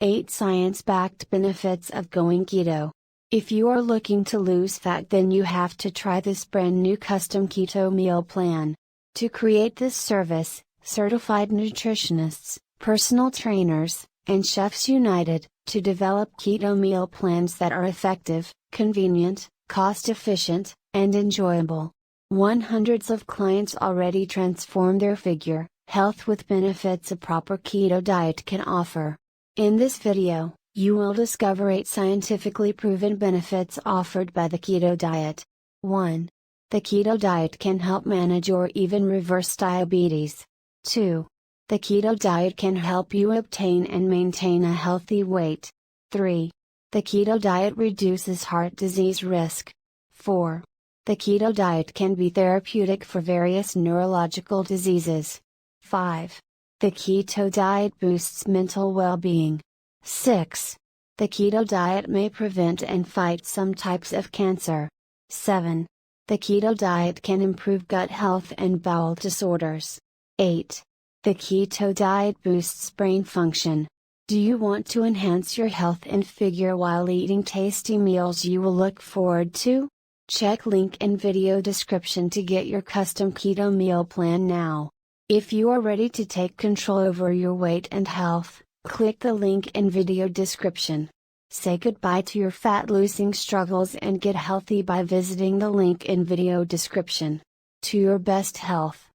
8 Science-backed benefits of going keto. If you are looking to lose fat, then you have to try this brand new custom keto meal plan. To create this service, certified nutritionists, personal trainers, and chefs united to develop keto meal plans that are effective, convenient, cost-efficient, and enjoyable. Hundreds of clients already transform their figure, health with benefits a proper keto diet can offer. In this video, you will discover 8 scientifically proven benefits offered by the keto diet. 1. The keto diet can help manage or even reverse diabetes. 2. The keto diet can help you obtain and maintain a healthy weight. 3. The keto diet reduces heart disease risk. 4. The keto diet can be therapeutic for various neurological diseases. 5. The keto diet boosts mental well-being. 6. The keto diet may prevent and fight some types of cancer. 7. The keto diet can improve gut health and bowel disorders. 8. The keto diet boosts brain function. Do you want to enhance your health and figure while eating tasty meals you will look forward to? Check link in video description to get your custom keto meal plan now. If you are ready to take control over your weight and health, click the link in video description. Say goodbye to your fat losing struggles and get healthy by visiting the link in video description. To your best health.